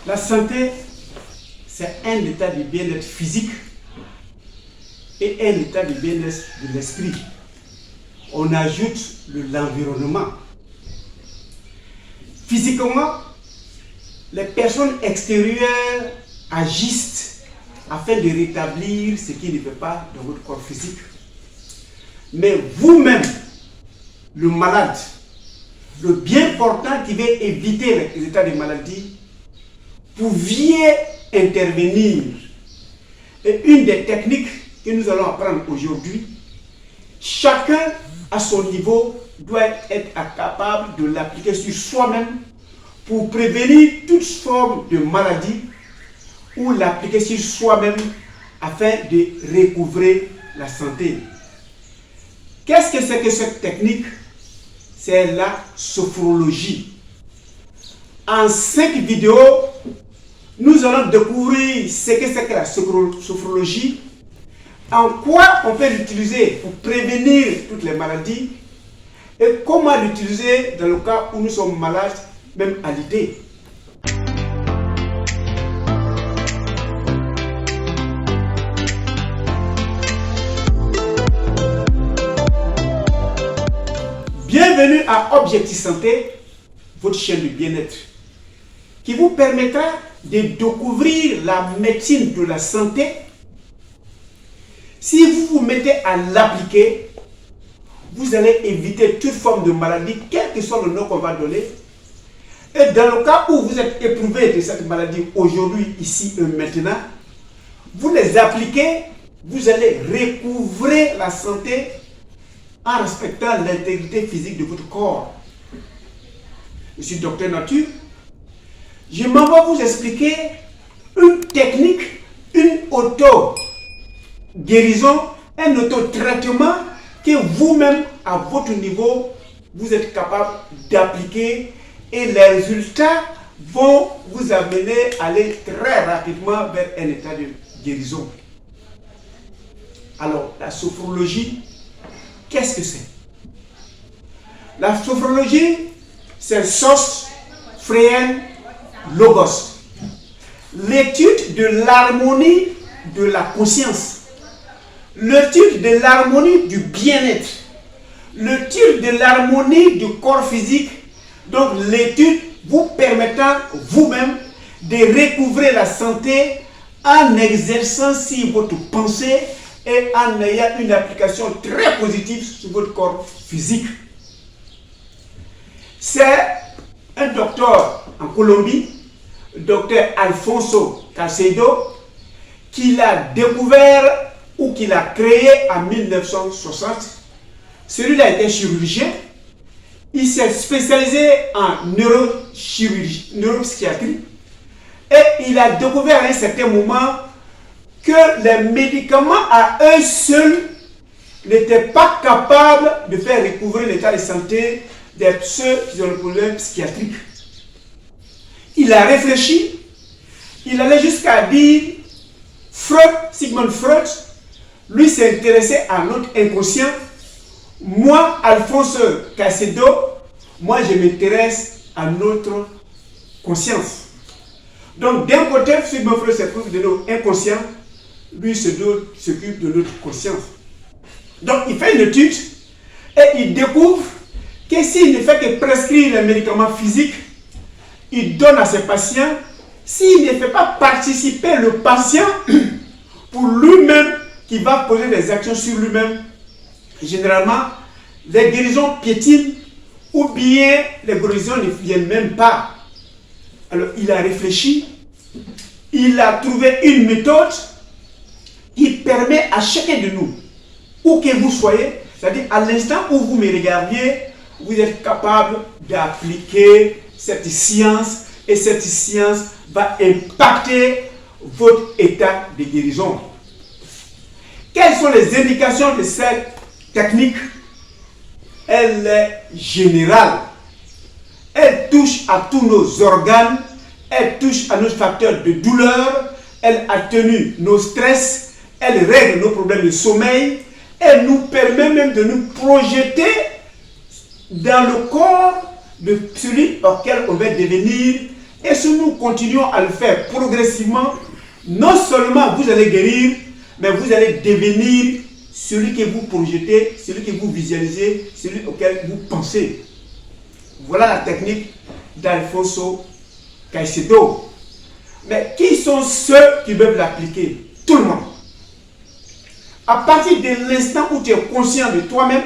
La santé, c'est un état de bien-être physique et un état de bien-être de l'esprit. On ajoute l'environnement. Physiquement, les personnes extérieures agissent afin de rétablir ce qui ne fait pas dans votre corps physique. Mais vous-même, le malade, le bien portant qui veut éviter les états de maladie, pouviez intervenir. Et une des techniques que nous allons apprendre aujourd'hui, chacun à son niveau doit être capable de l'appliquer sur soi-même pour prévenir toute forme de maladie ou l'appliquer sur soi-même afin de recouvrer la santé. Qu'est-ce que c'est que cette technique? C'est la sophrologie. En 5 vidéos, nous allons découvrir ce que c'est que la sophrologie, en quoi on peut l'utiliser pour prévenir toutes les maladies et comment l'utiliser dans le cas où nous sommes malades, même à l'idée. Bienvenue à Objectif Santé, votre chaîne de bien-être, qui vous permettra de découvrir la médecine de la santé. Si vous vous mettez à l'appliquer, vous allez éviter toute forme de maladie, quel que soit le nom qu'on va donner. Et dans le cas où vous êtes éprouvé de cette maladie aujourd'hui, ici et maintenant, vous les appliquez, vous allez recouvrer la santé en respectant l'intégrité physique de votre corps. Je suis docteur nature. Je m'en vais vous expliquer une technique, une auto-guérison, un auto-traitement que vous-même, à votre niveau, vous êtes capable d'appliquer et les résultats vont vous amener à aller très rapidement vers un état de guérison. Alors, la sophrologie, qu'est-ce que c'est? La sophrologie, c'est Sos Freien Logos. L'étude de l'harmonie de la conscience. L'étude de l'harmonie du bien-être. L'étude de l'harmonie du corps physique. Donc l'étude vous permettant vous-même de recouvrer la santé en exerçant sur votre pensée et en ayant une application très positive sur votre corps physique. C'est un docteur en Colombie, docteur Alfonso Caicedo, qui l'a découvert ou qui l'a créé en 1960. Celui-là était chirurgien. Il s'est spécialisé en neuropsychiatrie et il a découvert à un certain moment que les médicaments à eux seuls n'étaient pas capables de faire recouvrer l'état de santé de ceux qui ont le problème psychiatrique. Il a réfléchi, il allait jusqu'à dire, Sigmund Freud, lui s'est intéressé à notre inconscient. Moi, Alfonso Caicedo, moi je m'intéresse à notre conscience. Donc d'un côté, Sigmund Freud s'occupe de notre inconscient, lui s'occupe de notre conscience. Donc il fait une étude et il découvre que s'il ne fait que prescrire les médicaments physiques, il donne à ses patients, s'il ne fait pas participer le patient pour lui-même, qui va poser des actions sur lui-même, généralement, les guérisons piétinent ou bien les guérisons ne viennent même pas. Alors, il a réfléchi, il a trouvé une méthode qui permet à chacun de nous, où que vous soyez, c'est-à-dire à l'instant où vous me regardiez, vous êtes capable d'appliquer cette science et cette science va impacter votre état de guérison. Quelles sont les indications de cette technique? Elle est générale. Elle touche à tous nos organes, elle touche à nos facteurs de douleur, elle atténue nos stress, elle règle nos problèmes de sommeil, elle nous permet même de nous projeter dans le corps de celui auquel on va devenir Et si nous continuons à le faire progressivement, non seulement vous allez guérir, mais vous allez devenir celui que vous projetez, celui que vous visualisez, celui auquel vous pensez. Voilà la technique d'Alfonso Caicedo. Mais qui sont ceux qui peuvent l'appliquer? Tout le monde. À partir de l'instant où tu es conscient de toi-même,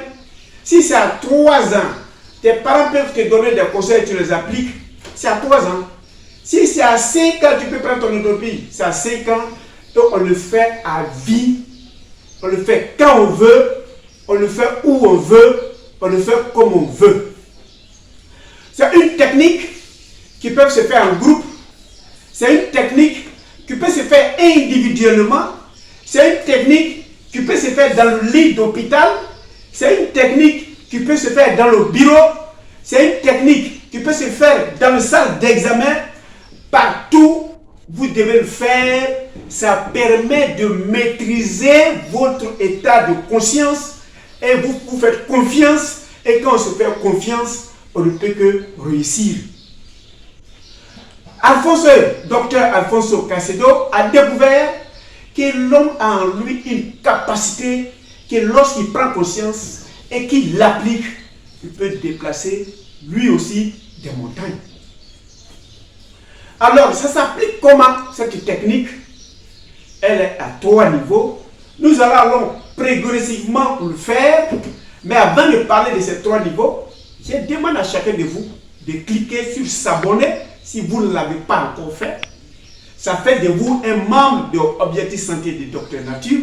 si c'est à 3 ans, tes parents peuvent te donner des conseils et tu les appliques, c'est à 3 ans. Si c'est à 5 ans, tu peux prendre ton utopie. C'est à 5 ans, donc on le fait à vie. On le fait quand on veut, on le fait où on veut, on le fait comme on veut. C'est une technique qui peut se faire en groupe. C'est une technique qui peut se faire individuellement. C'est une technique qui peut se faire dans le lit d'hôpital. C'est une technique qui peut se faire dans le bureau. C'est une technique qui peut se faire dans la salle d'examen. Partout, vous devez le faire. Ça permet de maîtriser votre état de conscience et vous vous faites confiance. Et quand on se fait confiance, on ne peut que réussir. Docteur Alfonso Caicedo a découvert que l'homme a en lui une capacité que lorsqu'il prend conscience et qu'il l'applique, il peut déplacer lui aussi des montagnes. Alors, ça s'applique comment cette technique? Elle est à 3 niveaux. Nous allons progressivement le faire. Mais avant de parler de ces 3 niveaux, je demande à chacun de vous de cliquer sur s'abonner si vous ne l'avez pas encore fait. Ça fait de vous un membre de Objectif Santé de Docteur Nature.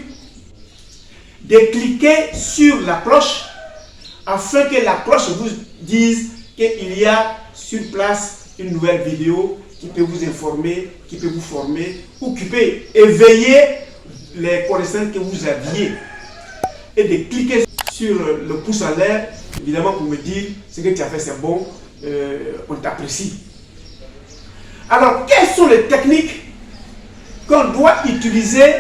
De cliquer sur la cloche afin que la cloche vous dise qu'il y a sur place une nouvelle vidéo qui peut vous informer, qui peut vous former ou qui peut éveiller les connaissances que vous aviez. Et de cliquer sur le pouce en l'air, évidemment pour me dire ce que tu as fait c'est bon, on t'apprécie. Alors, quelles sont les techniques qu'on doit utiliser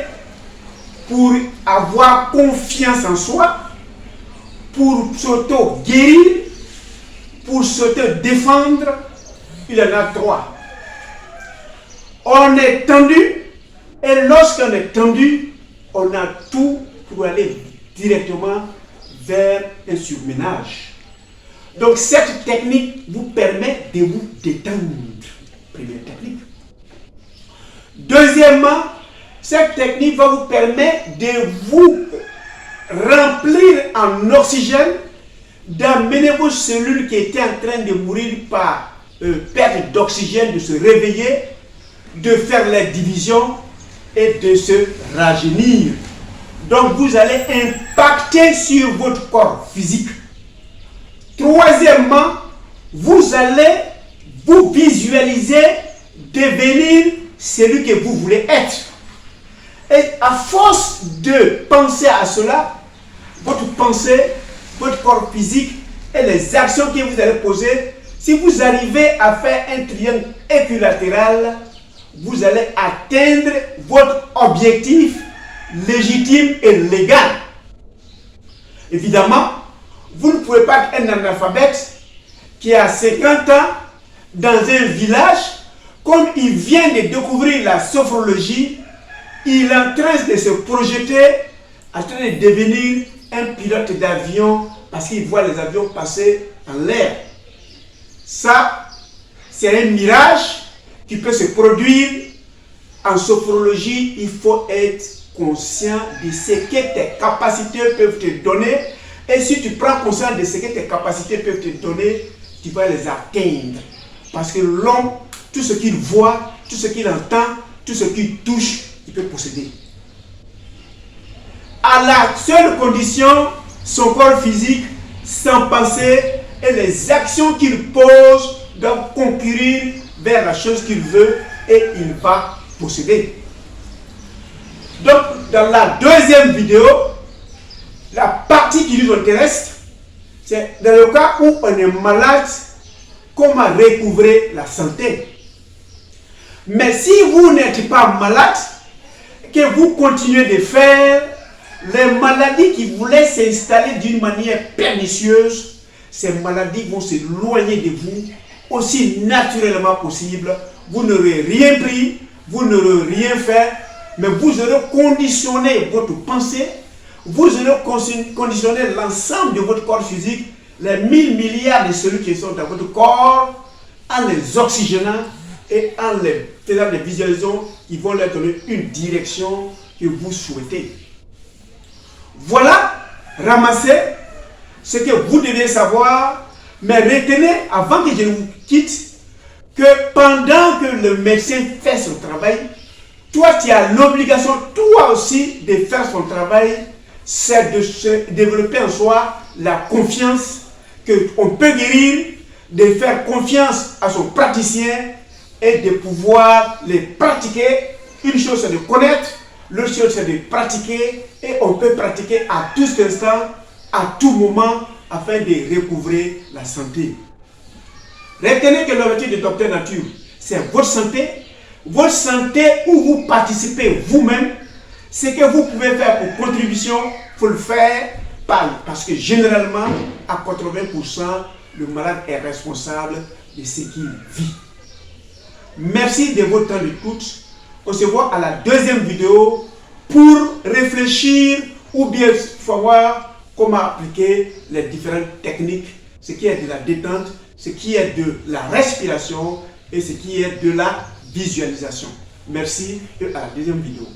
pour avoir confiance en soi, pour s'auto-guérir, pour s'auto-défendre? Il y en a 3. On est tendu, et lorsqu'on est tendu, on a tout pour aller directement vers un surménage. Donc cette technique vous permet de vous détendre. Première technique. Deuxièmement, cette technique va vous permettre de vous remplir en oxygène, d'amener vos cellules qui étaient en train de mourir par perte d'oxygène, de se réveiller, de faire la division et de se rajeunir. Donc vous allez impacter sur votre corps physique. Troisièmement, vous allez vous visualiser devenir celui que vous voulez être. Et à force de penser à cela, votre pensée, votre corps physique et les actions que vous allez poser, si vous arrivez à faire un triangle équilatéral, vous allez atteindre votre objectif légitime et légal. Évidemment, vous ne pouvez pas être un analphabète qui a 50 ans dans un village, comme il vient de découvrir la sophrologie, il est en train de se projeter, en train de devenir un pilote d'avion parce qu'il voit les avions passer en l'air. Ça, c'est un mirage qui peut se produire. En sophrologie, il faut être conscient de ce que tes capacités peuvent te donner. Et si tu prends conscience de ce que tes capacités peuvent te donner, tu vas les atteindre. Parce que l'homme, tout ce qu'il voit, tout ce qu'il entend, tout ce qu'il touche, il peut posséder. À la seule condition, son corps physique, sans penser, et les actions qu'il pose doivent concourir vers la chose qu'il veut et il va posséder. Donc, dans la deuxième vidéo, la partie qui nous intéresse, c'est dans le cas où on est malade, comment recouvrer la santé. Mais si vous n'êtes pas malade, que vous continuez de faire, les maladies qui voulaient s'installer d'une manière pernicieuse, ces maladies vont s'éloigner de vous aussi naturellement possible. Vous n'aurez rien pris, vous n'aurez rien fait, mais vous aurez conditionné votre pensée, vous aurez conditionné l'ensemble de votre corps physique, les 1000 milliards de cellules qui sont dans votre corps, en les oxygénant et en les faisant des visualisations qui vont leur donner une direction que vous souhaitez. Voilà, ramassez ce que vous devez savoir, mais retenez, avant que je vous quitte, que pendant que le médecin fait son travail, toi tu as l'obligation, toi aussi, de faire son travail, c'est de se développer en soi la confiance qu'on peut guérir, de faire confiance à son praticien et de pouvoir les pratiquer. Une chose c'est de connaître, l'autre chose c'est de pratiquer, et on peut pratiquer à tout instant, à tout moment, afin de recouvrer la santé. Retenez que l'objectif de Docteur Nature, c'est votre santé où vous participez vous-même. Ce que vous pouvez faire pour contribution, il faut le faire parce que généralement, à 80%, le malade est responsable de ce qu'il vit. Merci de votre temps d'écoute. On se voit à la deuxième vidéo pour réfléchir ou bien savoir comment appliquer les différentes techniques, ce qui est de la détente, ce qui est de la respiration et ce qui est de la visualisation. Merci et à la deuxième vidéo.